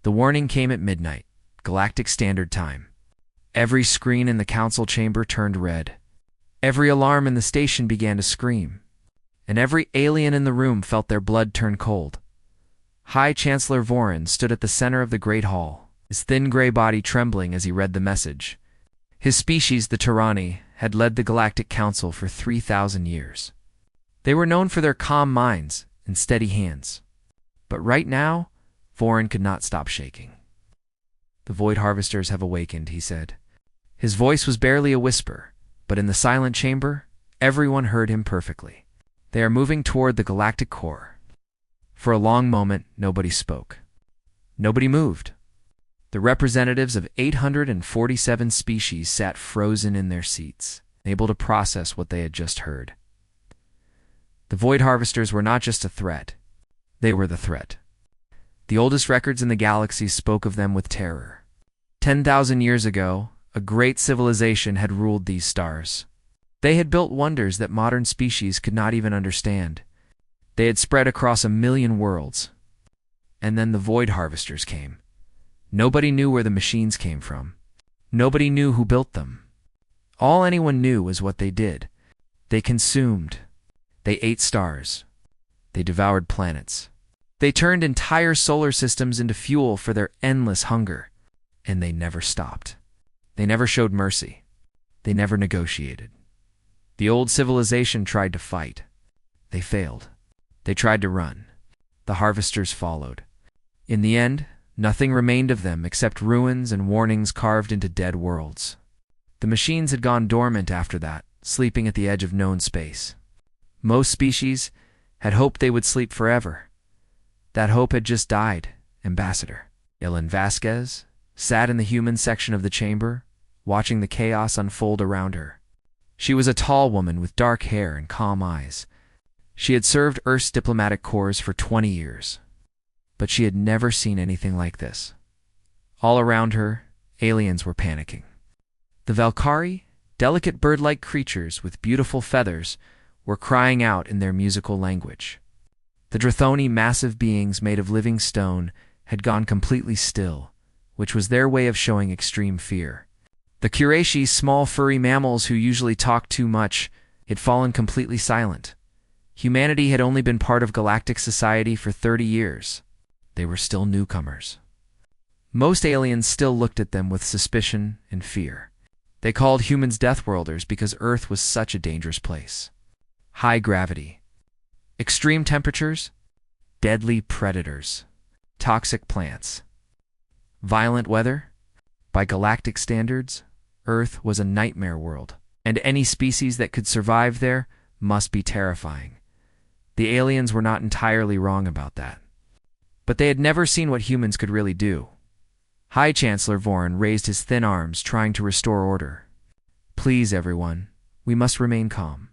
The warning came at midnight, Galactic Standard Time. Every screen in the council chamber turned red. Every alarm in the station began to scream. And every alien in the room felt their blood turn cold. High Chancellor Vorin stood at the center of the Great Hall, his thin gray body trembling as he read the message. His species, the Tyranni, had led the Galactic Council for 3,000 years. They were known for their calm minds and steady hands. But right now, Vorin could not stop shaking. "The Void Harvesters have awakened," he said. His voice was barely a whisper, but in the silent chamber, everyone heard him perfectly. "They are moving toward the galactic core." For a long moment, nobody spoke. Nobody moved. The representatives of 847 species sat frozen in their seats, unable to process what they had just heard. The Void Harvesters were not just a threat. They were the threat. The oldest records in the galaxy spoke of them with terror. 10,000 years ago, a great civilization had ruled these stars. They had built wonders that modern species could not even understand. They had spread across 1,000,000 worlds. And then the Void Harvesters came. Nobody knew where the machines came from. Nobody knew who built them. All anyone knew was what they did. They consumed. They ate stars. They devoured planets. They turned entire solar systems into fuel for their endless hunger. And they never stopped. They never showed mercy. They never negotiated. The old civilization tried to fight. They failed. They tried to run. The harvesters followed. In the end, nothing remained of them except ruins and warnings carved into dead worlds. The machines had gone dormant after that, sleeping at the edge of known space. Most species had hoped they would sleep forever. That hope had just died, Ambassador. Ilan Vasquez sat in the human section of the chamber, watching the chaos unfold around her. She was a tall woman with dark hair and calm eyes. She had served Earth's diplomatic corps for 20 years. But she had never seen anything like this. All around her, aliens were panicking. The Valkyrie, delicate bird-like creatures with beautiful feathers, were crying out in their musical language. The Drethoni, massive beings made of living stone, had gone completely still, which was their way of showing extreme fear. The Qurayshi, small furry mammals who usually talk too much, had fallen completely silent. Humanity had only been part of galactic society for 30 years. They were still newcomers. Most aliens still looked at them with suspicion and fear. They called humans Deathworlders because Earth was such a dangerous place. High gravity, extreme temperatures, deadly predators, toxic plants, violent weather. By galactic standards, Earth was a nightmare world, and any species that could survive there must be terrifying. The aliens were not entirely wrong about that. But they had never seen what humans could really do. High Chancellor Vorin raised his thin arms, trying to restore order. "Please, everyone, we must remain calm.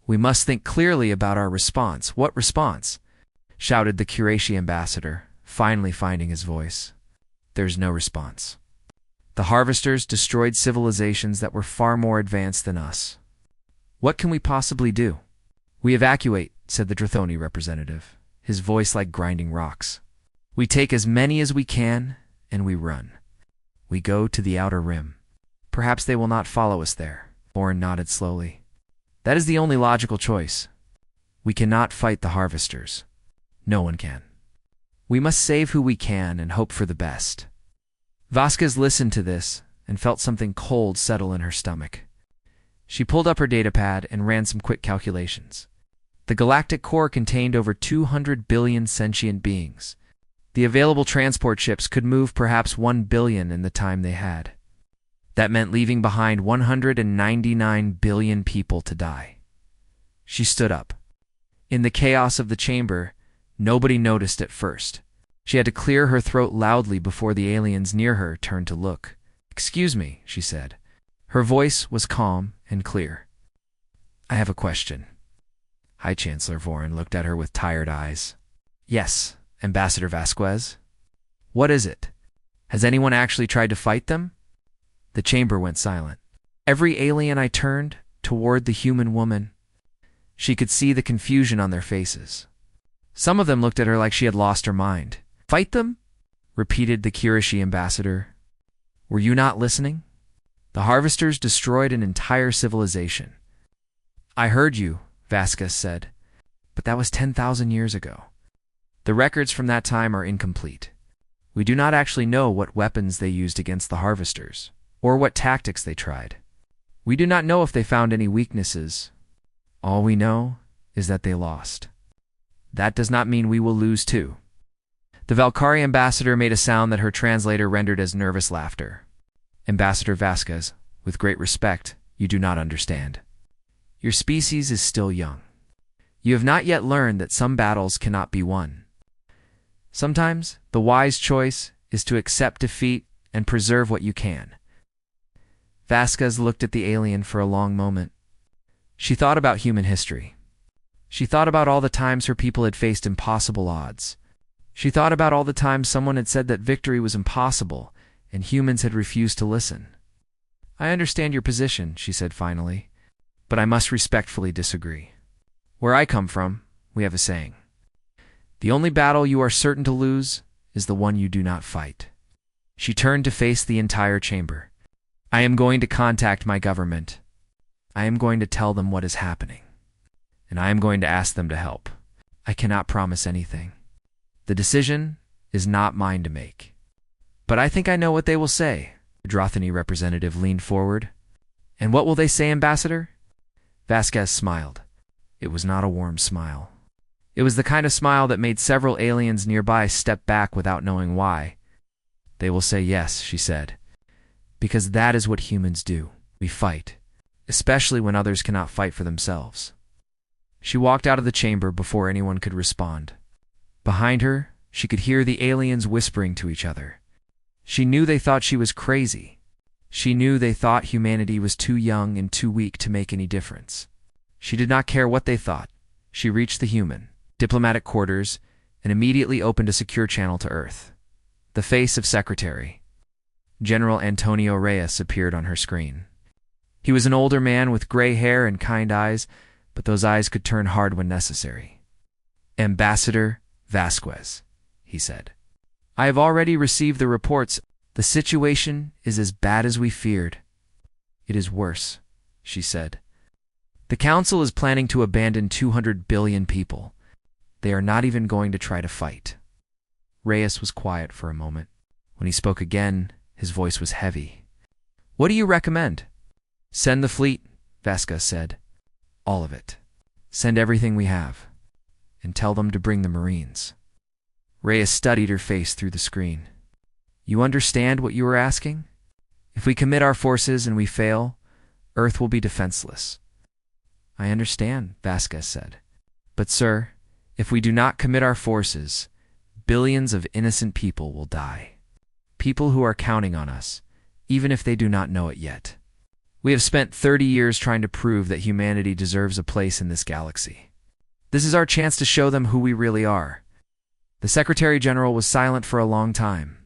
We must think clearly about our response." "What response?" shouted the Qurayshi ambassador, finally finding his voice. "There's no response. The harvesters destroyed civilizations that were far more advanced than us. What can we possibly do?" "We evacuate," said the Drethoni representative, his voice like grinding rocks. "We take as many as we can, and we run. We go to the outer rim. Perhaps they will not follow us there." Vorin nodded slowly. "That is the only logical choice. We cannot fight the harvesters. No one can. We must save who we can and hope for the best." Vasquez listened to this and felt something cold settle in her stomach. She pulled up her datapad and ran some quick calculations. The galactic core contained over 200 billion sentient beings. The available transport ships could move perhaps 1 billion in the time they had. That meant leaving behind 199 billion people to die. She stood up. In the chaos of the chamber, nobody noticed at first. She had to clear her throat loudly before the aliens near her turned to look. "Excuse me," she said. Her voice was calm and clear. "I have a question." High Chancellor Vorin looked at her with tired eyes. "Yes, Ambassador Vasquez?" "What is it? Has anyone actually tried to fight them?" The chamber went silent. Every alien I turned toward the human woman. She could see the confusion on their faces. Some of them looked at her like she had lost her mind. "Fight them?" repeated the Kirishi ambassador. Were you not listening? The harvesters destroyed an entire civilization. I heard you, Vasquez said, but that was 10,000 years ago. The records from that time are incomplete. We do not actually know what weapons they used against the harvesters, or what tactics they tried. We do not know if they found any weaknesses. All we know is that they lost. That does not mean we will lose too. The Valkyrie ambassador made a sound that her translator rendered as nervous laughter. Ambassador Vasquez, with great respect, you do not understand. Your species is still young. You have not yet learned that some battles cannot be won. Sometimes, the wise choice is to accept defeat and preserve what you can. Vasquez looked at the alien for a long moment. She thought about human history. She thought about all the times her people had faced impossible odds. She thought about all the times someone had said that victory was impossible, and humans had refused to listen. I understand your position, she said finally, but I must respectfully disagree. Where I come from, we have a saying. The only battle you are certain to lose is the one you do not fight. She turned to face the entire chamber. I am going to contact my government. I am going to tell them what is happening. And I am going to ask them to help. I cannot promise anything. The decision is not mine to make. But I think I know what they will say. The Drothany representative leaned forward. And what will they say, Ambassador? Vasquez smiled. It was not a warm smile. It was the kind of smile that made several aliens nearby step back without knowing why. They will say yes, she said. Because that is what humans do. We fight, especially when others cannot fight for themselves. She walked out of the chamber before anyone could respond. Behind her, she could hear the aliens whispering to each other. She knew they thought she was crazy. She knew they thought humanity was too young and too weak to make any difference. She did not care what they thought. She reached the human diplomatic quarters and immediately opened a secure channel to Earth. The face of Secretary General Antonio Reyes appeared on her screen. He was an older man with gray hair and kind eyes, but those eyes could turn hard when necessary. Ambassador Vasquez, he said. I have already received the reports. The situation is as bad as we feared. It is worse, she said. The Council is planning to abandon 200 billion people. They are not even going to try to fight. Reyes was quiet for a moment. When he spoke again, his voice was heavy. What do you recommend? Send the fleet, Vasquez said. All of it. Send everything we have. And tell them to bring the Marines. Reyes studied her face through the screen. You understand what you are asking? If we commit our forces and we fail, Earth will be defenseless. I understand, Vasquez said. But sir, if we do not commit our forces, billions of innocent people will die. People who are counting on us, even if they do not know it yet. We have spent 30 years trying to prove that humanity deserves a place in this galaxy. This is our chance to show them who we really are. The Secretary General was silent for a long time.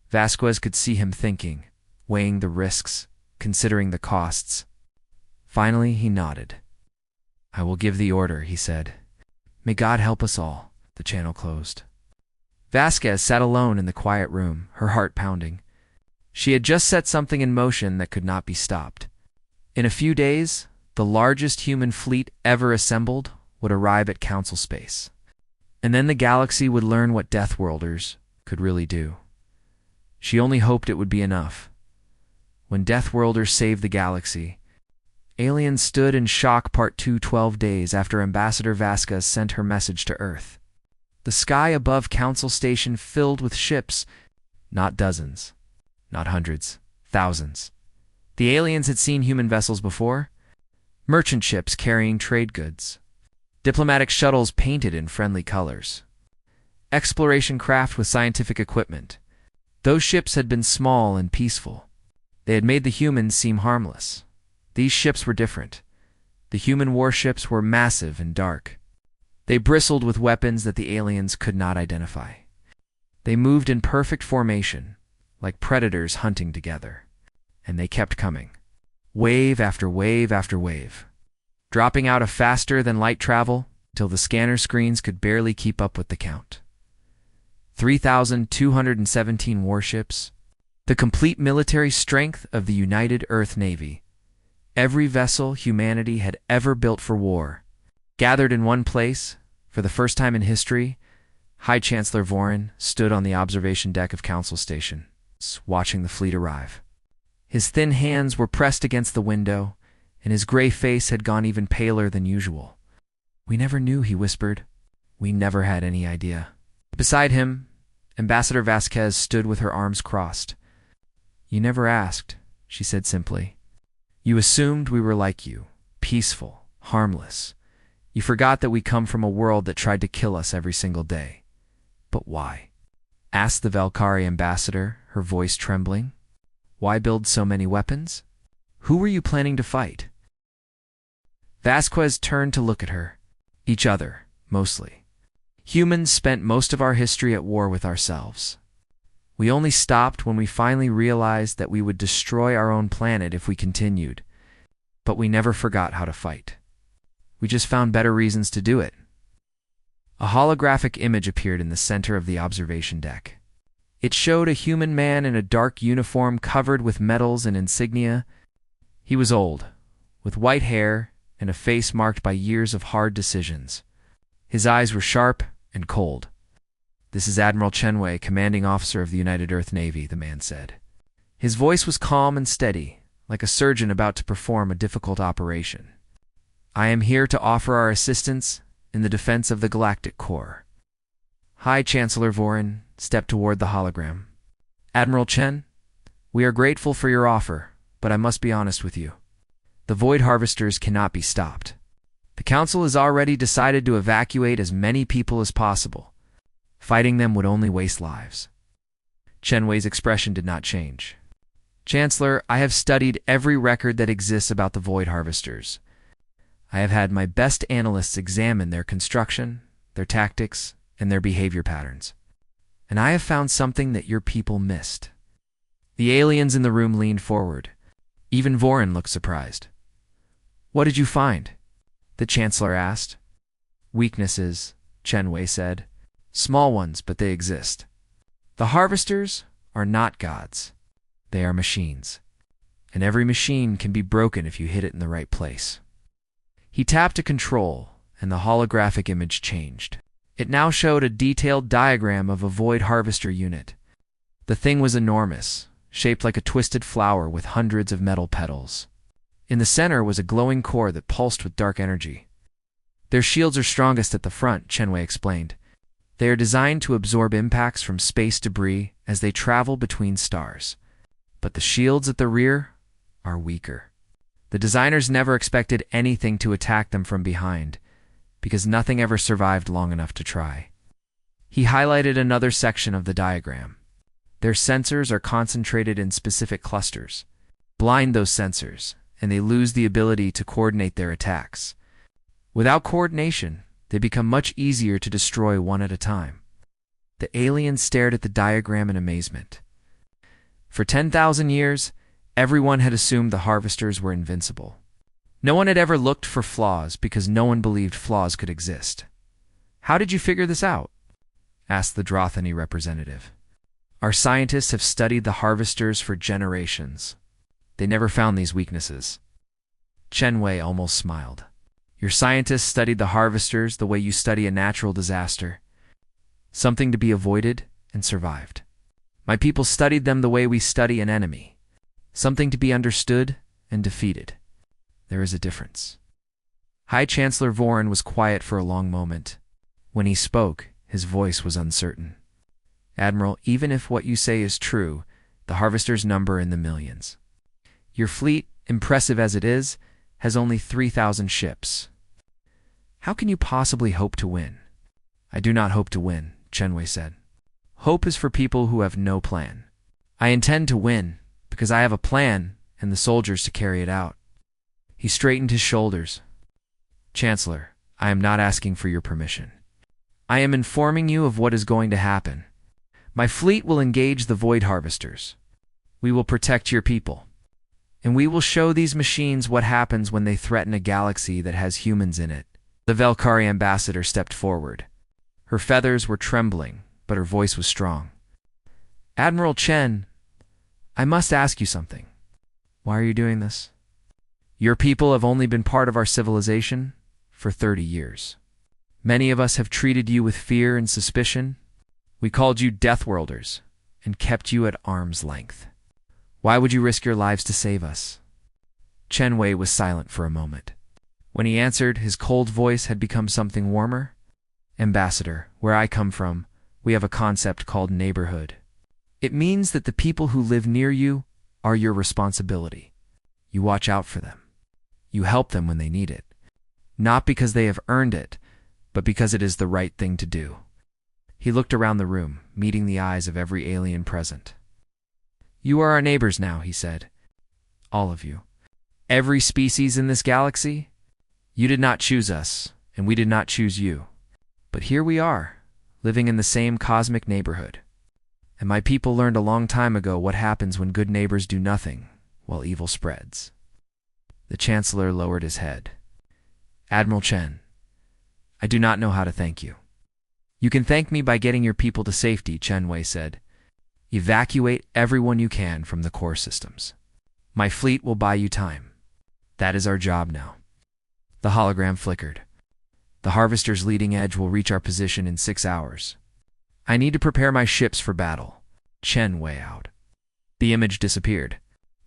Vasquez could see him thinking, weighing the risks, considering the costs. Finally, he nodded. I will give the order, he said. May God help us all. The channel closed. Vasquez sat alone in the quiet room, her heart pounding. She had just set something in motion that could not be stopped. In a few days, the largest human fleet ever assembled would arrive at Council space. And then the galaxy would learn what Deathworlders could really do. She only hoped it would be enough. When Deathworlders saved the galaxy, aliens stood in shock. Part 2, 12 days after Ambassador Vasquez sent her message to Earth. The sky above Council Station filled with ships, not dozens, not hundreds, thousands. The aliens had seen human vessels before. Merchant ships carrying trade goods. Diplomatic shuttles painted in friendly colors. Exploration craft with scientific equipment. Those ships had been small and peaceful. They had made the humans seem harmless. These ships were different. The human warships were massive and dark. They bristled with weapons that the aliens could not identify. They moved in perfect formation, like predators hunting together. And they kept coming. Wave after wave after wave. Dropping out of faster than light travel till the scanner screens could barely keep up with the count. 3,217 warships, the complete military strength of the United Earth Navy, every vessel humanity had ever built for war, gathered in one place. For the first time in history, High Chancellor Vorin stood on the observation deck of Council Station, watching the fleet arrive. His thin hands were pressed against the window, and his gray face had gone even paler than usual. "We never knew," he whispered. "We never had any idea." Beside him, Ambassador Vasquez stood with her arms crossed. "You never asked," she said simply. "You assumed we were like you, peaceful, harmless. You forgot that we come from a world that tried to kill us every single day. But why?" asked the Valkyrie ambassador, her voice trembling. "Why build so many weapons? Who were you planning to fight?" Vasquez turned to look at her. Each other, mostly. Humans spent most of our history at war with ourselves. We only stopped when we finally realized that we would destroy our own planet if we continued. But we never forgot how to fight. We just found better reasons to do it. A holographic image appeared in the center of the observation deck. It showed a human man in a dark uniform covered with medals and insignia. He was old, with white hair and a face marked by years of hard decisions. His eyes were sharp and cold. "This is Admiral Chenwei, commanding officer of the United Earth Navy," the man said. His voice was calm and steady, like a surgeon about to perform a difficult operation. "I am here to offer our assistance in the defense of the Galactic Core." High Chancellor Vorin stepped toward the hologram. "Admiral Chen, we are grateful for your offer, but I must be honest with you. The Void Harvesters cannot be stopped. The Council has already decided to evacuate as many people as possible. Fighting them would only waste lives." Chenwei's expression did not change. "Chancellor, I have studied every record that exists about the Void Harvesters. I have had my best analysts examine their construction, their tactics, and their behavior patterns. And I have found something that your people missed." The aliens in the room leaned forward. Even Vorin looked surprised. "What did you find?" the Chancellor asked. "Weaknesses," Chenwei said. "Small ones, but they exist. The Harvesters are not gods. They are machines. And every machine can be broken if you hit it in the right place." He tapped a control, and the holographic image changed. It now showed a detailed diagram of a Void Harvester unit. The thing was enormous, shaped like a twisted flower with hundreds of metal petals. In the center was a glowing core that pulsed with dark energy. "Their shields are strongest at the front," Chenwei explained. "They are designed to absorb impacts from space debris as they travel between stars. But the shields at the rear are weaker. The designers never expected anything to attack them from behind, because nothing ever survived long enough to try." He highlighted another section of the diagram. "Their sensors are concentrated in specific clusters. Blind those sensors, and they lose the ability to coordinate their attacks. Without coordination, they become much easier to destroy one at a time." The alien stared at the diagram in amazement. For 10,000 years, everyone had assumed the Harvesters were invincible. No one had ever looked for flaws because no one believed flaws could exist. "How did you figure this out?" asked the Drothany representative. "Our scientists have studied the Harvesters for generations. They never found these weaknesses." Chenwei almost smiled. "Your scientists studied the Harvesters the way you study a natural disaster. Something to be avoided and survived. My people studied them the way we study an enemy. Something to be understood and defeated. There is a difference." High Chancellor Vorin was quiet for a long moment. When he spoke, his voice was uncertain. "Admiral, even if what you say is true, the Harvesters number in the millions. Your fleet, impressive as it is, has only 3,000 ships. How can you possibly hope to win?" "I do not hope to win," Chenwei said. "Hope is for people who have no plan. I intend to win because I have a plan and the soldiers to carry it out." He straightened his shoulders. "Chancellor, I am not asking for your permission. I am informing you of what is going to happen. My fleet will engage the Void Harvesters. We will protect your people. And we will show these machines what happens when they threaten a galaxy that has humans in it." The Valkyrie ambassador stepped forward. Her feathers were trembling, but her voice was strong. "Admiral Chen, I must ask you something. Why are you doing this? Your people have only been part of our civilization for 30 years. Many of us have treated you with fear and suspicion. We called you Deathworlders and kept you at arm's length. Why would you risk your lives to save us?" Chen Wei was silent for a moment. When he answered, his cold voice had become something warmer. "Ambassador, where I come from, we have a concept called neighborhood. It means that the people who live near you are your responsibility. You watch out for them. You help them when they need it. Not because they have earned it, but because it is the right thing to do." He looked around the room, meeting the eyes of every alien present. "You are our neighbors now," he said. "All of you. Every species in this galaxy. You did not choose us, and we did not choose you. But here we are, living in the same cosmic neighborhood. And my people learned a long time ago what happens when good neighbors do nothing, while evil spreads." The Chancellor lowered his head. "Admiral Chen, I do not know how to thank you." "You can thank me by getting your people to safety," Chen Wei said. "Evacuate everyone you can from the core systems. My fleet will buy you time. That is our job now." The hologram flickered. "The Harvester's leading edge will reach our position in 6 hours. I need to prepare my ships for battle." Chen Wei out. The image disappeared.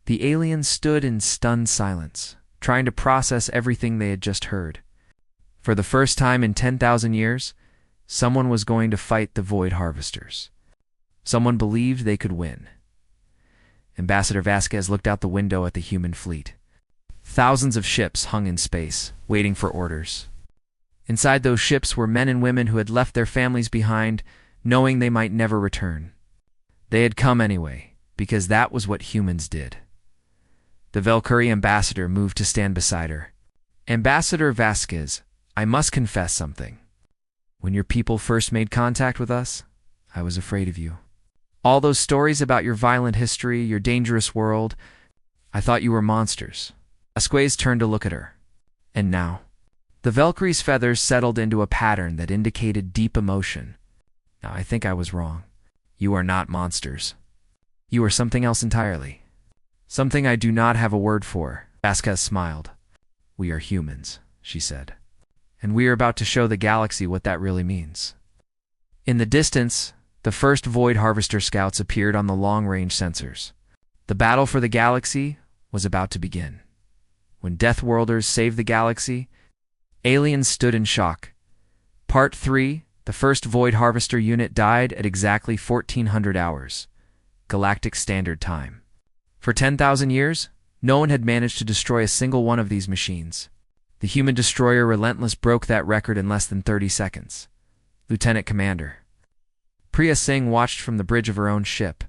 The aliens stood in stunned silence, trying to process everything they had just heard. For the first time in 10,000 years, someone was going to fight the Void Harvesters. Someone believed they could win. Ambassador Vasquez looked out the window at the human fleet. Thousands of ships hung in space, waiting for orders. Inside those ships were men and women who had left their families behind, knowing they might never return. They had come anyway, because that was what humans did. The Valkyrie ambassador moved to stand beside her. "Ambassador Vasquez, I must confess something. When your people first made contact with us, I was afraid of you. All those stories about your violent history, your dangerous world, I thought you were monsters." Vasquez turned to look at her. "And now?" The Valkyrie's feathers settled into a pattern that indicated deep emotion. "Now I think I was wrong. You are not monsters. You are something else entirely. Something I do not have a word for." Vasquez smiled. "We are humans," she said. "And we are about to show the galaxy what that really means." In the distance, the first Void Harvester scouts appeared on the long-range sensors. The battle for the galaxy was about to begin. When Deathworlders saved the galaxy, aliens stood in shock. Part 3, the first Void Harvester unit died at exactly 1400 hours, Galactic Standard Time. For 10,000 years, no one had managed to destroy a single one of these machines. The human destroyer Relentless broke that record in less than 30 seconds. Lieutenant Commander Priya Singh watched from the bridge of her own ship.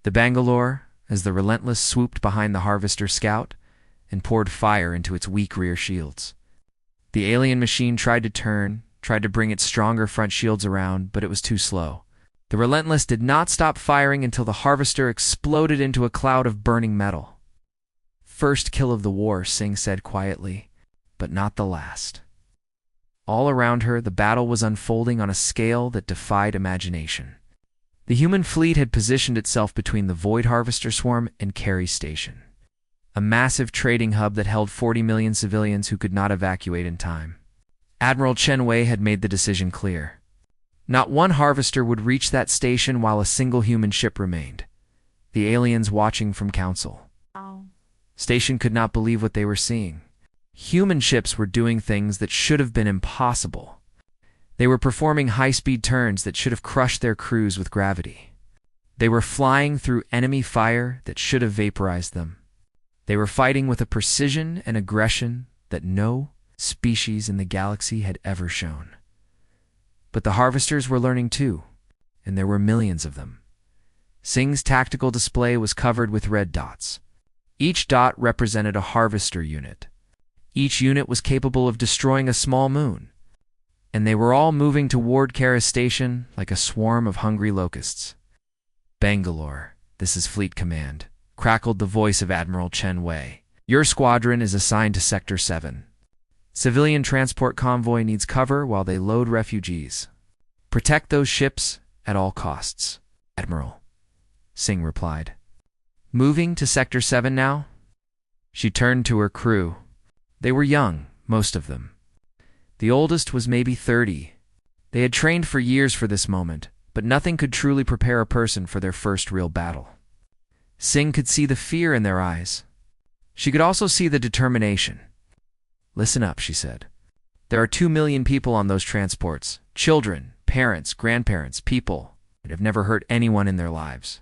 The Bangalore, as the Relentless swooped behind the Harvester scout and poured fire into its weak rear shields. The alien machine tried to turn, tried to bring its stronger front shields around, but it was too slow. The Relentless did not stop firing until the Harvester exploded into a cloud of burning metal. "First kill of the war," Singh said quietly, "but not the last." All around her, the battle was unfolding on a scale that defied imagination. The human fleet had positioned itself between the Void Harvester swarm and Carey Station, a massive trading hub that held 40 million civilians who could not evacuate in time. Admiral Chen Wei had made the decision clear. Not one Harvester would reach that station while a single human ship remained. The aliens watching from Council. Station could not believe what they were seeing. Human ships were doing things that should have been impossible. They were performing high-speed turns that should have crushed their crews with gravity. They were flying through enemy fire that should have vaporized them. They were fighting with a precision and aggression that no species in the galaxy had ever shown. But the Harvesters were learning too, and there were millions of them. Singh's tactical display was covered with red dots. Each dot represented a Harvester unit. Each unit was capable of destroying a small moon, and they were all moving toward Kara Station like a swarm of hungry locusts. "Bangalore, this is Fleet Command," crackled the voice of Admiral Chen Wei. "Your squadron is assigned to Sector 7. Civilian transport convoy needs cover while they load refugees. Protect those ships at all costs, Admiral, Singh replied. Moving to Sector 7 now? She turned to her crew. They were young, most of them. The oldest was maybe 30. They had trained for years for this moment, but nothing could truly prepare a person for their first real battle. Singh could see the fear in their eyes. She could also see the determination. Listen up, she said. There are 2 million people on those transports. Children, parents, grandparents, people that have never hurt anyone in their lives.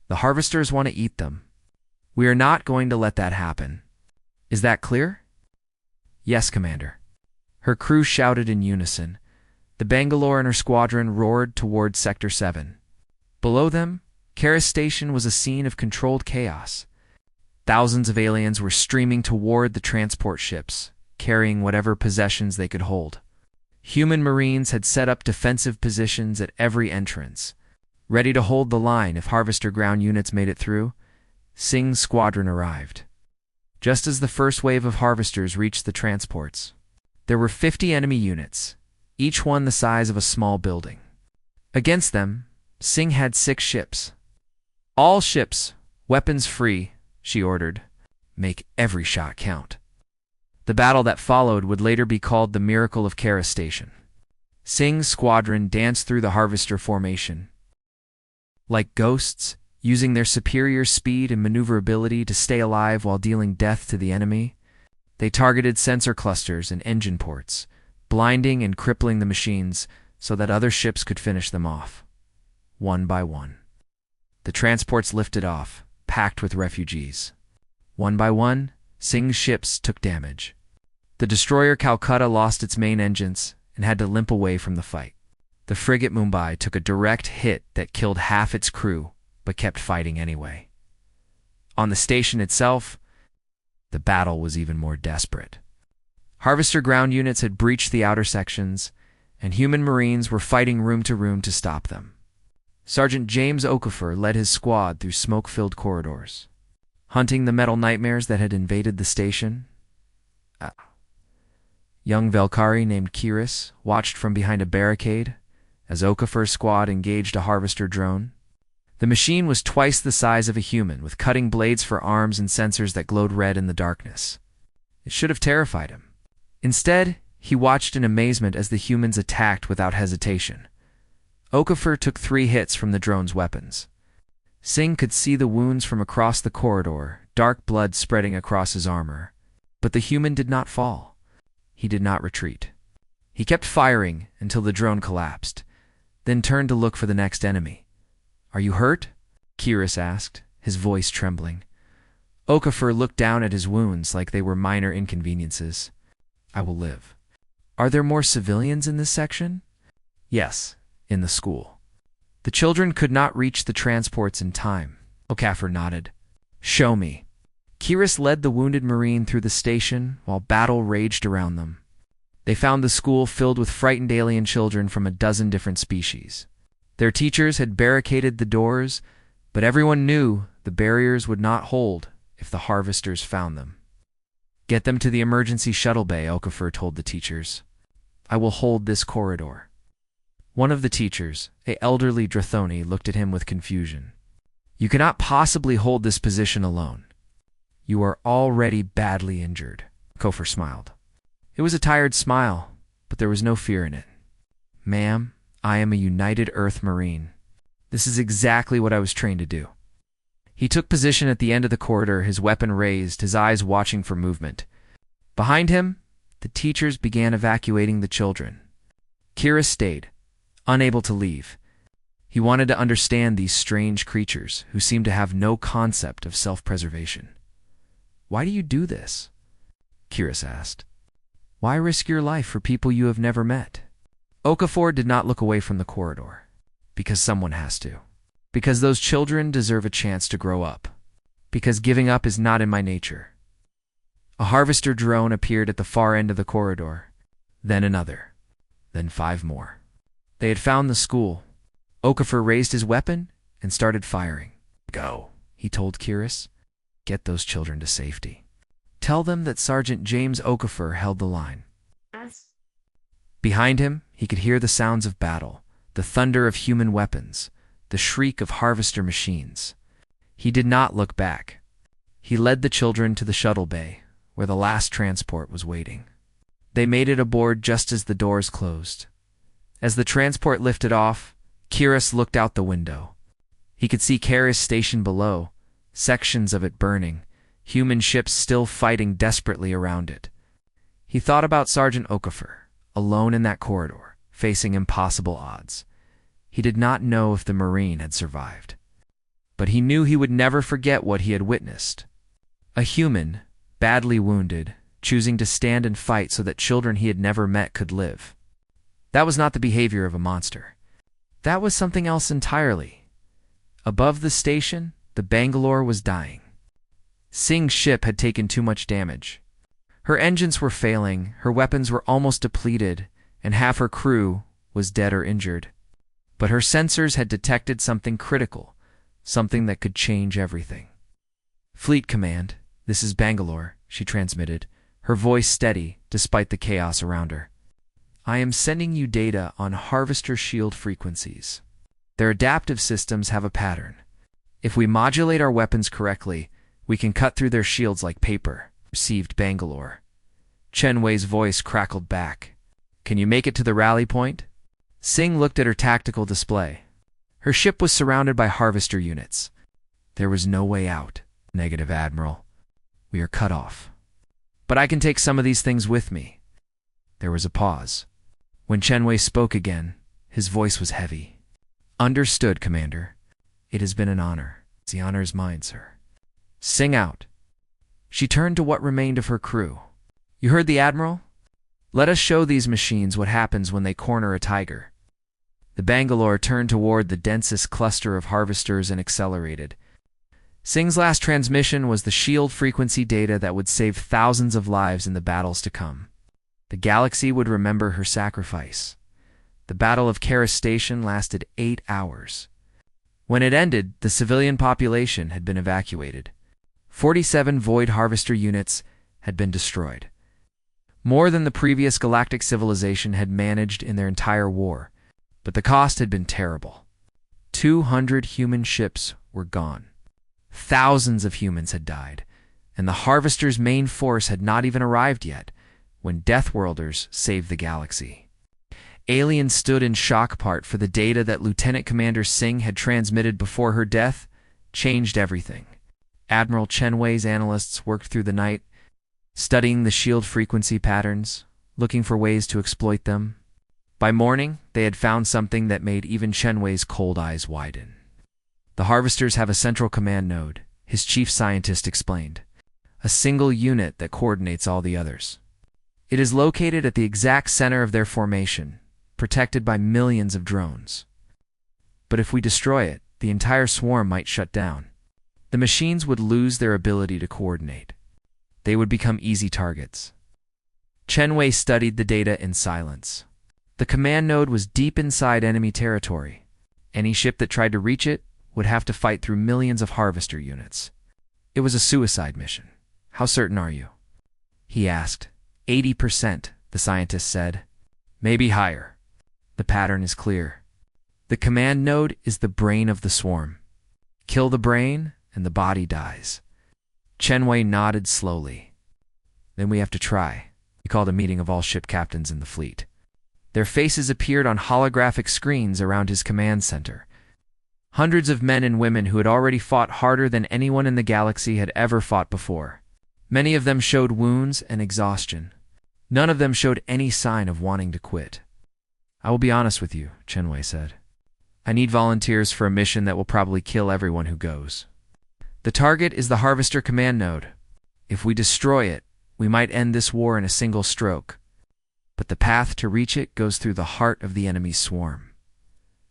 The harvesters want to eat them. We are not going to let that happen. Is that clear? Yes, Commander. Her crew shouted in unison. The Bangalore and her squadron roared toward Sector 7. Below them, Karis Station was a scene of controlled chaos. Thousands of aliens were streaming toward the transport ships, carrying whatever possessions they could hold. Human Marines had set up defensive positions at every entrance, ready to hold the line if Harvester ground units made it through. Singh's squadron arrived. Just as the first wave of harvesters reached the transports, there were 50 enemy units, each one the size of a small building. Against them, Singh had 6 ships. All ships, weapons free, she ordered. Make every shot count. The battle that followed would later be called the Miracle of Karis Station. Singh's squadron danced through the harvester formation. Like ghosts, using their superior speed and maneuverability to stay alive while dealing death to the enemy, they targeted sensor clusters and engine ports, blinding and crippling the machines so that other ships could finish them off. One by one. The transports lifted off, packed with refugees. One by one, Singh's ships took damage. The destroyer Calcutta lost its main engines and had to limp away from the fight. The frigate Mumbai took a direct hit that killed half its crew, but kept fighting anyway. On the station itself, the battle was even more desperate. Harvester ground units had breached the outer sections, and human Marines were fighting room to stop them. Sergeant James Okafor led his squad through smoke-filled corridors, hunting the metal nightmares that had invaded the station. Young Velkari named Kiris watched from behind a barricade as Okafor's squad engaged a harvester drone. The machine was twice the size of a human, with cutting blades for arms and sensors that glowed red in the darkness. It should have terrified him. Instead, he watched in amazement as the humans attacked without hesitation. Okafor took 3 hits from the drone's weapons. Singh could see the wounds from across the corridor, dark blood spreading across his armor. But the human did not fall. He did not retreat. He kept firing until the drone collapsed, then turned to look for the next enemy. Are you hurt? Kiris asked, his voice trembling. Okafor looked down at his wounds like they were minor inconveniences. I will live. Are there more civilians in this section? Yes, in the school. The children could not reach the transports in time. Okafor nodded. Show me. Kiris led the wounded Marine through the station while battle raged around them. They found the school filled with frightened alien children from a dozen different species. Their teachers had barricaded the doors, but everyone knew the barriers would not hold if the harvesters found them. Get them to the emergency shuttle bay, Okafor told the teachers. I will hold this corridor. One of the teachers, an elderly Drathoni, looked at him with confusion. You cannot possibly hold this position alone. You are already badly injured. Okafor smiled. It was a tired smile, but there was no fear in it. Ma'am, I am a United Earth Marine. This is exactly what I was trained to do. He took position at the end of the corridor, his weapon raised, his eyes watching for movement. Behind him, the teachers began evacuating the children. Kiris stayed, unable to leave. He wanted to understand these strange creatures who seemed to have no concept of self-preservation. Why do you do this? Kiris asked. Why risk your life for people you have never met? Okafor did not look away from the corridor. Because someone has to. Because those children deserve a chance to grow up. Because giving up is not in my nature. A harvester drone appeared at the far end of the corridor. Then another. Then 5 more. They had found the school. Okafor raised his weapon and started firing. Go, he told Kiris. Get those children to safety. Tell them that Sergeant James Okafor held the line. Behind him, he could hear the sounds of battle, the thunder of human weapons, the shriek of harvester machines. He did not look back. He led the children to the shuttle bay, where the last transport was waiting. They made it aboard just as the doors closed. As the transport lifted off, Kiris looked out the window. He could see Karis station below, sections of it burning, human ships still fighting desperately around it. He thought about Sergeant Okafor, alone in that corridor, facing impossible odds. He did not know if the Marine had survived. But he knew he would never forget what he had witnessed. A human, badly wounded, choosing to stand and fight so that children he had never met could live. That was not the behavior of a monster. That was something else entirely. Above the station, the Bangalore was dying. Singh's ship had taken too much damage. Her engines were failing, her weapons were almost depleted, and half her crew was dead or injured. But her sensors had detected something critical, something that could change everything. "Fleet Command, this is Bangalore," she transmitted, her voice steady despite the chaos around her. "I am sending you data on harvester shield frequencies. Their adaptive systems have a pattern. If we modulate our weapons correctly, we can cut through their shields like paper." Received Bangalore. Chen Wei's voice crackled back. "Can you make it to the rally point?" Singh looked at her tactical display. Her ship was surrounded by harvester units. There was no way out. "Negative, Admiral. We are cut off. But I can take some of these things with me." There was a pause. When Chen Wei spoke again, his voice was heavy. "Understood, Commander. It has been an honor." "The honor is mine, sir." "Sing out." She turned to what remained of her crew. "You heard the Admiral? Let us show these machines what happens when they corner a tiger." The Bangalore turned toward the densest cluster of harvesters and accelerated. Singh's last transmission was the shield frequency data that would save thousands of lives in the battles to come. The galaxy would remember her sacrifice. The Battle of Karis Station lasted 8 hours. When it ended, the civilian population had been evacuated. 47 Void Harvester units had been destroyed. More than the previous galactic civilization had managed in their entire war, but the cost had been terrible. 200 human ships were gone. Thousands of humans had died, and the Harvester's main force had not even arrived yet when Deathworlders saved the galaxy. Alien stood in shock part for the data that Lieutenant Commander Singh had transmitted before her death changed everything. Admiral Chen Wei's analysts worked through the night, studying the shield frequency patterns, looking for ways to exploit them. By morning, they had found something that made even Chen Wei's cold eyes widen. "The Harvesters have a central command node," his chief scientist explained. "A single unit that coordinates all the others. It is located at the exact center of their formation, protected by millions of drones. But if we destroy it, the entire swarm might shut down. The machines would lose their ability to coordinate. They would become easy targets." Chen Wei studied the data in silence. The command node was deep inside enemy territory. Any ship that tried to reach it would have to fight through millions of harvester units. It was a suicide mission. "How certain are you?" he asked. 80%, the scientist said. "Maybe higher. The pattern is clear. The command node is the brain of the swarm. Kill the brain, and the body dies." Chen Wei nodded slowly. "Then we have to try." He called a meeting of all ship captains in the fleet. Their faces appeared on holographic screens around his command center. Hundreds of men and women who had already fought harder than anyone in the galaxy had ever fought before. Many of them showed wounds and exhaustion. None of them showed any sign of wanting to quit. "I will be honest with you," Chen Wei said. "I need volunteers for a mission that will probably kill everyone who goes. The target is the Harvester command node. If we destroy it, we might end this war in a single stroke. But the path to reach it goes through the heart of the enemy's swarm."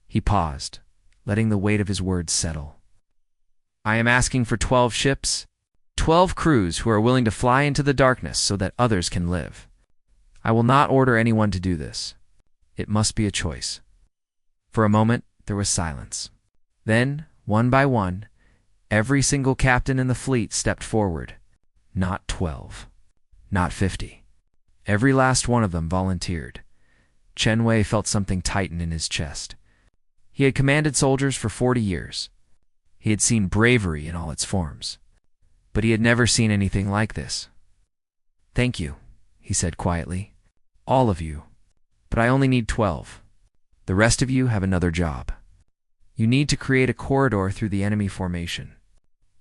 He paused, letting the weight of his words settle. "I am asking for 12 ships, 12 crews who are willing to fly into the darkness so that others can live. I will not order anyone to do this. It must be a choice." For a moment, there was silence. Then, one by one, every single captain in the fleet stepped forward. Not 12. Not 50. Every last one of them volunteered. Chen Wei felt something tighten in his chest. He had commanded soldiers for 40 years. He had seen bravery in all its forms. But he had never seen anything like this. "Thank you," he said quietly. "All of you. But I only need 12. The rest of you have another job. You need to create a corridor through the enemy formation.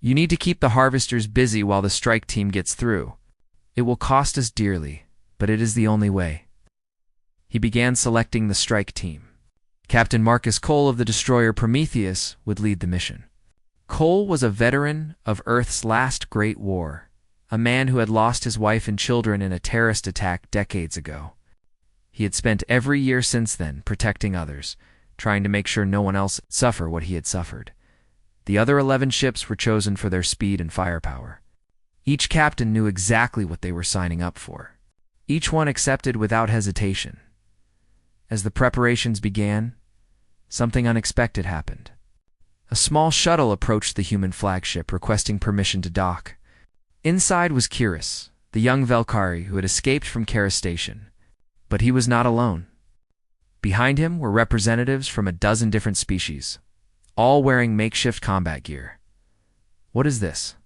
You need to keep the harvesters busy while the strike team gets through. It will cost us dearly, but it is the only way." He began selecting the strike team. Captain Marcus Cole of the destroyer Prometheus would lead the mission. Cole was a veteran of Earth's last great war, a man who had lost his wife and children in a terrorist attack decades ago. He had spent every year since then protecting others, trying to make sure no one else suffer what he had suffered. The other 11 ships were chosen for their speed and firepower. Each captain knew exactly what they were signing up for. Each one accepted without hesitation. As the preparations began, something unexpected happened. A small shuttle approached the human flagship, requesting permission to dock. Inside was Kiris, the young Velkari who had escaped from Kara Station. But he was not alone. Behind him were representatives from a dozen different species, all wearing makeshift combat gear. "What is this?"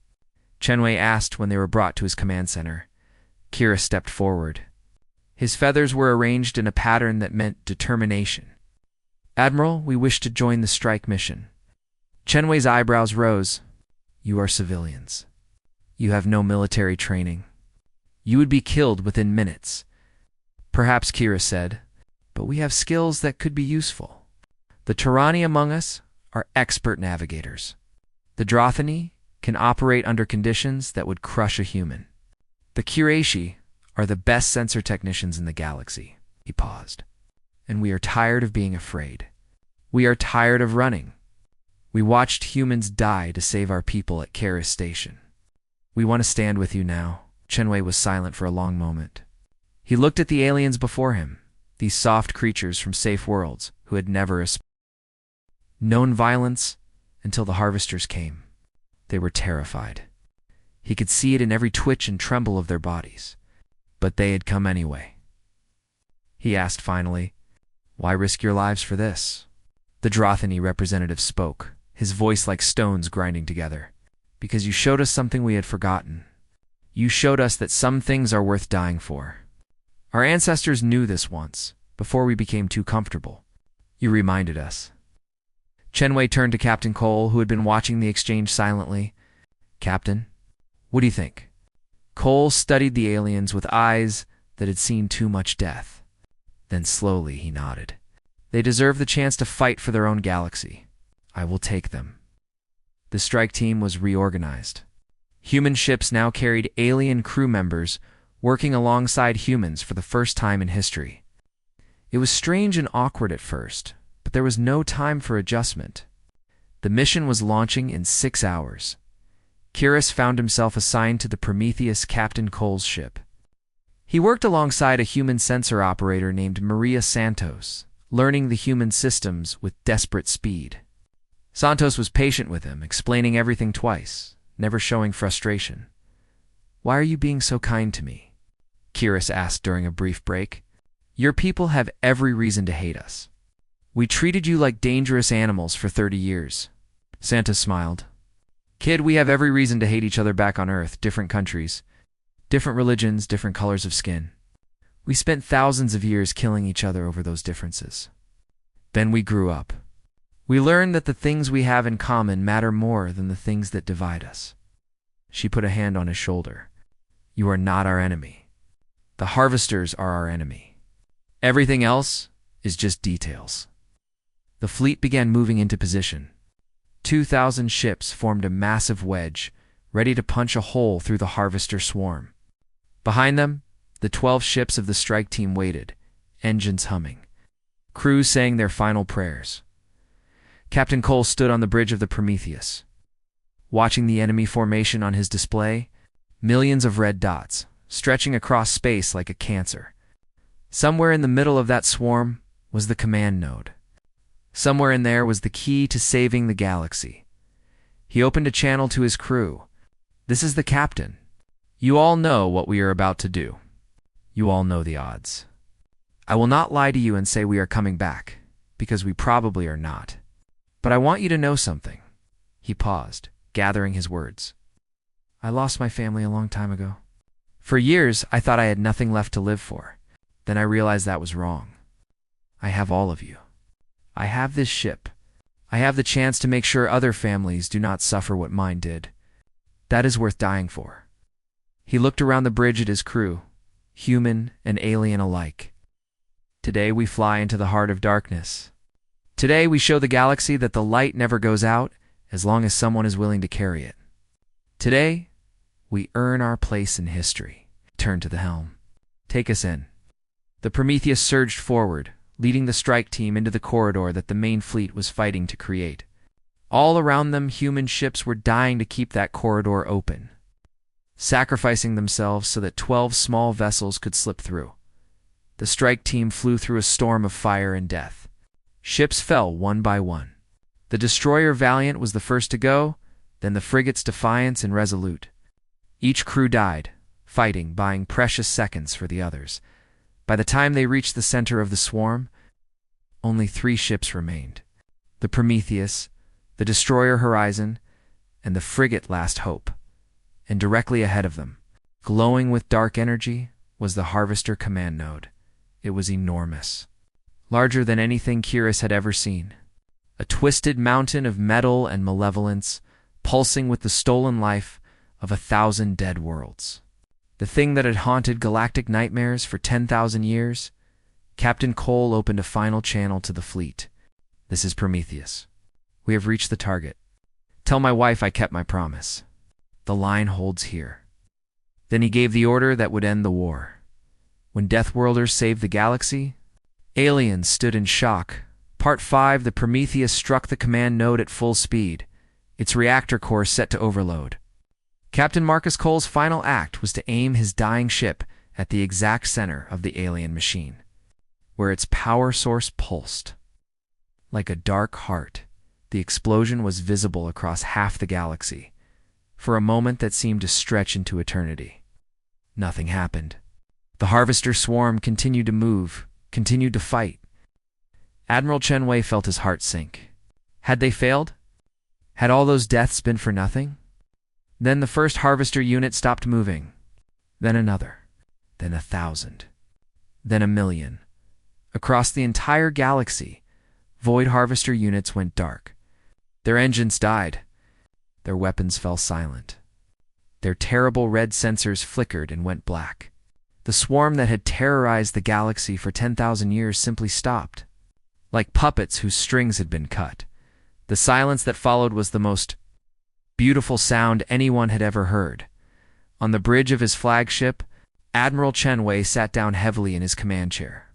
Chenwei asked when they were brought to his command center. Kiris stepped forward. His feathers were arranged in a pattern that meant determination. "Admiral, we wish to join the strike mission." Chenwei's eyebrows rose. "You are civilians. You have no military training. You would be killed within minutes." "Perhaps," Kira said, "but we have skills that could be useful. The Tyranni among us are expert navigators. The Drothani can operate under conditions that would crush a human. The Kirashi are the best sensor technicians in the galaxy." He paused. "And we are tired of being afraid. We are tired of running. We watched humans die to save our people at Karis Station. We want to stand with you now." Chenwei was silent for a long moment. He looked at the aliens before him, these soft creatures from safe worlds who had never known violence until the harvesters came. They were terrified. He could see it in every twitch and tremble of their bodies. But they had come anyway. He asked finally, "Why risk your lives for this?" The Drothani representative spoke, his voice like stones grinding together. "Because you showed us something we had forgotten. You showed us that some things are worth dying for. Our ancestors knew this once, before we became too comfortable. You reminded us." Chenwei turned to Captain Cole, who had been watching the exchange silently. "Captain, what do you think?" Cole studied the aliens with eyes that had seen too much death. Then slowly he nodded. "They deserve the chance to fight for their own galaxy. I will take them." The strike team was reorganized. Human ships now carried alien crew members working alongside humans for the first time in history. It was strange and awkward at first, but there was no time for adjustment. The mission was launching in 6 hours. Kiris found himself assigned to the Prometheus Captain Cole's ship. He worked alongside a human sensor operator named Maria Santos, learning the human systems with desperate speed. Santos was patient with him, explaining everything twice, never showing frustration. "Why are you being so kind to me?" Kiris asked during a brief break. "Your people have every reason to hate us. We treated you like dangerous animals for 30 years. Santos smiled. "Kid, we have every reason to hate each other back on Earth, different countries, different religions, different colors of skin. We spent thousands of years killing each other over those differences. Then we grew up. We learned that the things we have in common matter more than the things that divide us." She put a hand on his shoulder. "You are not our enemy. The harvesters are our enemy. Everything else is just details." The fleet began moving into position. 2,000 ships formed a massive wedge, ready to punch a hole through the harvester swarm. Behind them, the 12 ships of the strike team waited, engines humming. Crews saying their final prayers. Captain Cole stood on the bridge of the Prometheus. Watching the enemy formation on his display, millions of red dots, stretching across space like a cancer. Somewhere in the middle of that swarm was the command node. Somewhere in there was the key to saving the galaxy. He opened a channel to his crew. "This is the captain. You all know what we are about to do. You all know the odds. I will not lie to you and say we are coming back. because we probably are not. But I want you to know something." He paused, gathering his words. "I lost my family a long time ago. For years, I thought I had nothing left to live for. Then I realized that was wrong. I have all of you. I have this ship. I have the chance to make sure other families do not suffer what mine did. That is worth dying for." He looked around the bridge at his crew, human and alien alike. "Today we fly into the heart of darkness. Today we show the galaxy that the light never goes out as long as someone is willing to carry it. Today, we earn our place in history." Turn to the helm. "Take us in." The Prometheus surged forward, leading the strike team into the corridor that the main fleet was fighting to create. All around them, human ships were dying to keep that corridor open, sacrificing themselves so that 12 small vessels could slip through. The strike team flew through a storm of fire and death. Ships fell one by one. The destroyer Valiant was the first to go, then the frigates Defiance and Resolute. Each crew died, fighting, buying precious seconds for the others. By the time they reached the center of the swarm, only 3 ships remained: the Prometheus, the destroyer Horizon, and the frigate Last Hope. And directly ahead of them, glowing with dark energy, was the Harvester command node. It was enormous, larger than anything Kyrus had ever seen. A twisted mountain of metal and malevolence, pulsing with the stolen life of 1,000 dead worlds. The thing that had haunted galactic nightmares for 10,000 years. Captain Cole opened a final channel to the fleet. "This is Prometheus. We have reached the target. Tell my wife I kept my promise. The line holds here." Then he gave the order that would end the war. When Deathworlders saved the galaxy, aliens stood in shock. Part 5, the Prometheus struck the command node at full speed, its reactor core set to overload. Captain Marcus Cole's final act was to aim his dying ship at the exact center of the alien machine, where its power source pulsed. Like a dark heart, the explosion was visible across half the galaxy, for a moment that seemed to stretch into eternity. Nothing happened. The Harvester swarm continued to move, continued to fight. Admiral Chenwei felt his heart sink. Had they failed? Had all those deaths been for nothing? Then the first Harvester unit stopped moving. Then another. Then 1,000. Then 1,000,000. Across the entire galaxy, Void Harvester units went dark. Their engines died. Their weapons fell silent. Their terrible red sensors flickered and went black. The swarm that had terrorized the galaxy for 10,000 years simply stopped, like puppets whose strings had been cut. The silence that followed was the most beautiful sound anyone had ever heard. On the bridge of his flagship, Admiral Chenwei sat down heavily in his command chair.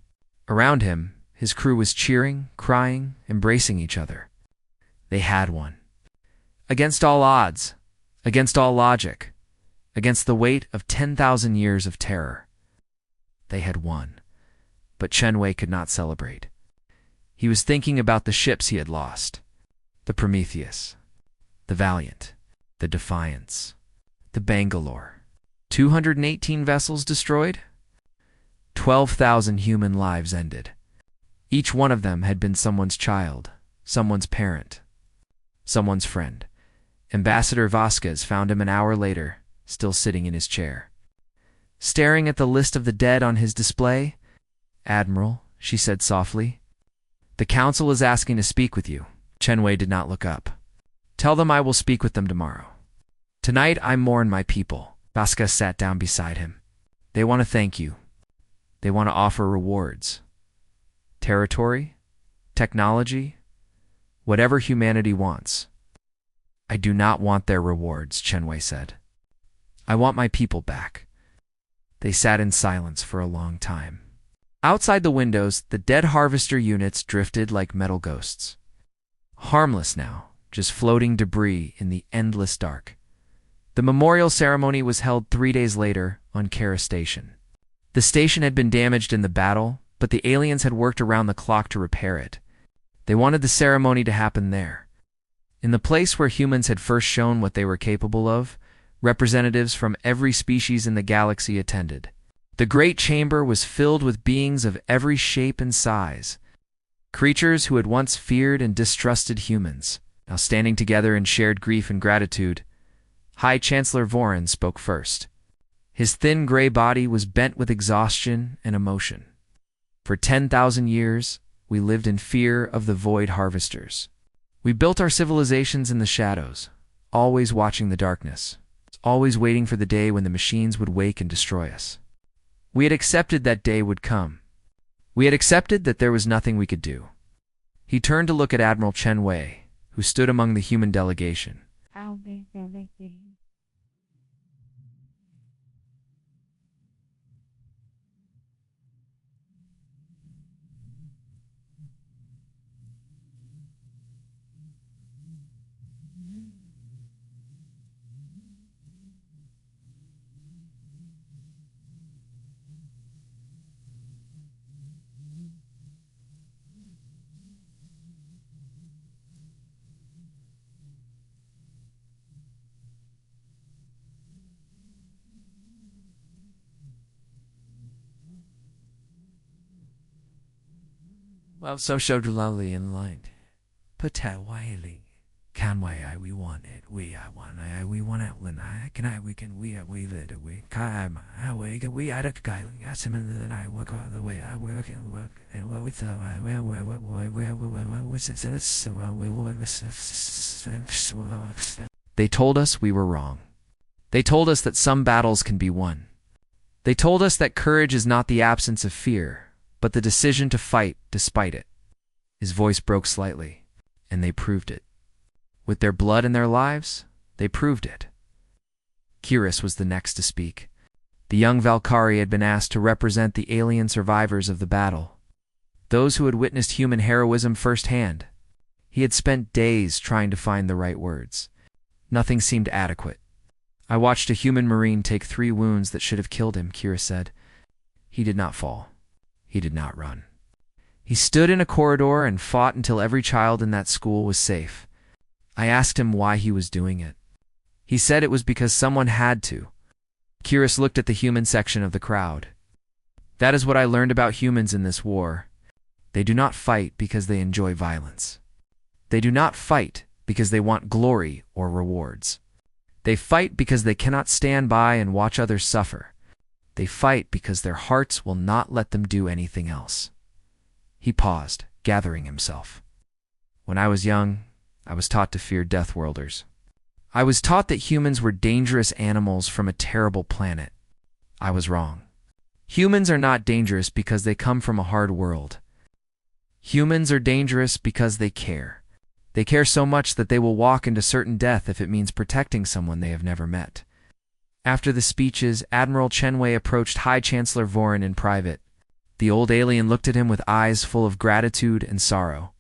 Around him, his crew was cheering, crying, embracing each other. They had won. Against all odds, against all logic, against the weight of 10,000 years of terror. They had won. But Chenwei could not celebrate. He was thinking about the ships he had lost. The Prometheus, the Valiant, the Defiance, the Bangalore. 218 vessels destroyed? 12,000 human lives ended. Each one of them had been someone's child, someone's parent, someone's friend. Ambassador Vasquez found him an hour later, still sitting in his chair. Staring at the list of the dead on his display, "Admiral," she said softly, "the council is asking to speak with you." Chenwei did not look up. "Tell them I will speak with them tomorrow. Tonight I mourn my people." Vasquez sat down beside him. "They want to thank you. They want to offer rewards. Territory, technology, whatever humanity wants." "I do not want their rewards," Chenwei said. "I want my people back." They sat in silence for a long time. Outside the windows, the dead Harvester units drifted like metal ghosts. Harmless now, just floating debris in the endless dark. The memorial ceremony was held 3 days later on Kara Station. The station had been damaged in the battle, but the aliens had worked around the clock to repair it. They wanted the ceremony to happen there. In the place where humans had first shown what they were capable of, representatives from every species in the galaxy attended. The great chamber was filled with beings of every shape and size. Creatures who had once feared and distrusted humans, now standing together in shared grief and gratitude. High Chancellor Vorin spoke first. His thin gray body was bent with exhaustion and emotion. For 10,000 years, we lived in fear of the void harvesters. We built our civilizations in the shadows, always watching the darkness, always waiting for the day when the machines would wake and destroy us. We had accepted that day would come. We had accepted that there was nothing we could do. He turned to look at Admiral Chen Wei, who stood among the human delegation. Well, so showed lovely in light. Patawili. Can we want it? We want it when I can we can we lit we kai we had a guy got him that I work all the way I work and what we thought where was this They told us we were wrong. They told us that some battles can be won. They told us that courage is not the absence of fear, but the decision to fight despite it. His voice broke slightly, and they proved it. With their blood and their lives, they proved it. Kiris was the next to speak. The young Valkyrie had been asked to represent the alien survivors of the battle, those who had witnessed human heroism firsthand. He had spent days trying to find the right words. Nothing seemed adequate. I watched a human Marine take 3 wounds that should have killed him, Kira said. He did not fall. He did not run. He stood in a corridor and fought until every child in that school was safe. I asked him why he was doing it. He said it was because someone had to. Kiris looked at the human section of the crowd. That is what I learned about humans in this war. They do not fight because they enjoy violence. They do not fight because they want glory or rewards. They fight because they cannot stand by and watch others suffer. They fight because their hearts will not let them do anything else. He paused, gathering himself. When I was young, I was taught to fear Deathworlders. I was taught that humans were dangerous animals from a terrible planet. I was wrong. Humans are not dangerous because they come from a hard world. Humans are dangerous because they care. They care so much that they will walk into certain death if it means protecting someone they have never met. After the speeches, Admiral Chen Wei approached High Chancellor Vorin in private. The old alien looked at him with eyes full of gratitude and sorrow.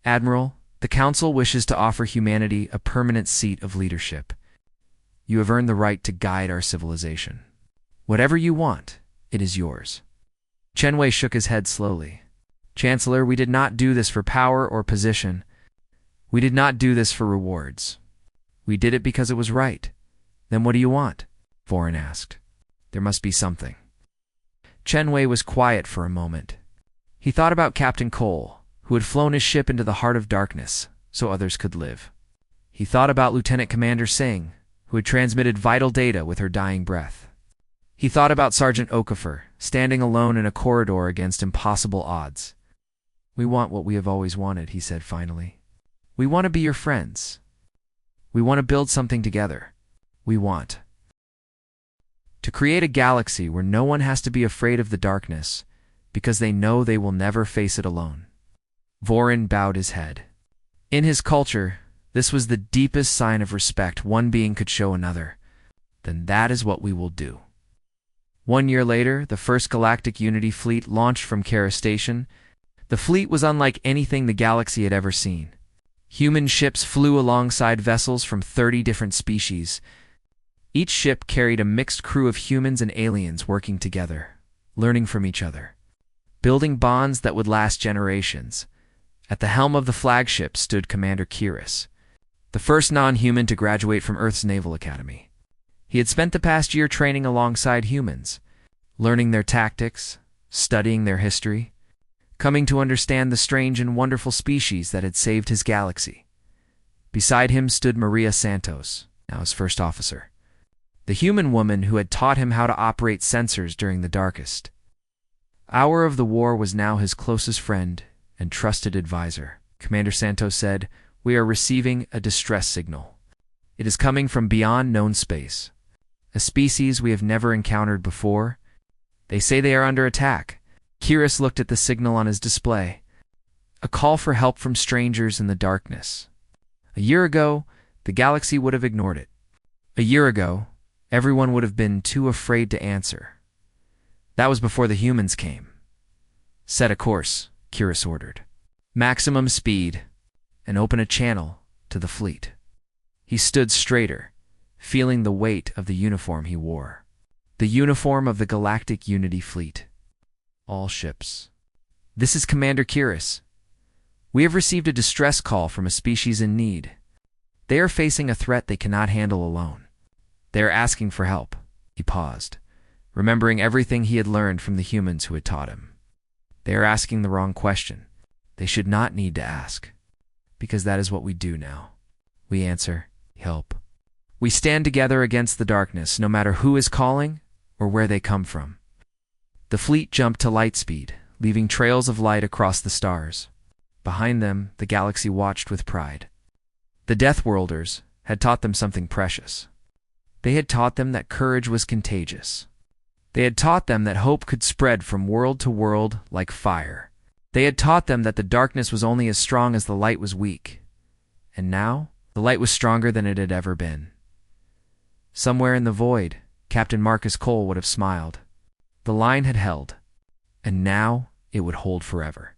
Admiral, the Council wishes to offer humanity a permanent seat of leadership. You have earned the right to guide our civilization. Whatever you want, it is yours. Chen Wei shook his head slowly. Chancellor, we did not do this for power or position. We did not do this for rewards. We did it because it was right. Then what do you want? Vorin asked. There must be something. Chen Wei was quiet for a moment. He thought about Captain Cole, who had flown his ship into the heart of darkness so others could live. He thought about Lieutenant Commander Singh, who had transmitted vital data with her dying breath. He thought about Sergeant Okafor, standing alone in a corridor against impossible odds. We want what we have always wanted, he said finally. We want to be your friends. We want to build something together. We want to create a galaxy where no one has to be afraid of the darkness because they know they will never face it alone. Vorin bowed his head. In his culture, this was the deepest sign of respect one being could show another. Then that is what we will do. 1 year later, the first Galactic Unity fleet launched from Kara Station. The fleet was unlike anything the galaxy had ever seen. Human ships flew alongside vessels from 30 different species. Each ship carried a mixed crew of humans and aliens working together, learning from each other, building bonds that would last generations. At the helm of the flagship stood Commander Kiris, the first non-human to graduate from Earth's Naval Academy. He had spent the past year training alongside humans, learning their tactics, studying their history. coming to understand the strange and wonderful species that had saved his galaxy. Beside him stood Maria Santos, now his first officer, the human woman who had taught him how to operate sensors during the darkest hour of the war was now his closest friend and trusted advisor. Commander Santos said, "We are receiving a distress signal. It is coming from beyond known space, a species we have never encountered before. They say they are under attack." Kiris looked at the signal on his display. A call for help from strangers in the darkness. A year ago, the galaxy would have ignored it. A year ago, everyone would have been too afraid to answer. That was before the humans came. "Set a course," Kiris ordered. "Maximum speed, and open a channel to the fleet." He stood straighter, feeling the weight of the uniform he wore. The uniform of the Galactic Unity Fleet. All ships. "This is Commander Kiris. We have received a distress call from a species in need. They are facing a threat they cannot handle alone. They are asking for help." He paused, remembering everything he had learned from the humans who had taught him. "They are asking the wrong question. They should not need to ask, because that is what we do now. We answer, help. We stand together against the darkness, no matter who is calling or where they come from." The fleet jumped to light speed, leaving trails of light across the stars. Behind them, the galaxy watched with pride. The Deathworlders had taught them something precious. They had taught them that courage was contagious. They had taught them that hope could spread from world to world like fire. They had taught them that the darkness was only as strong as the light was weak. And now, the light was stronger than it had ever been. Somewhere in the void, Captain Marcus Cole would have smiled. The line had held, and now it would hold forever.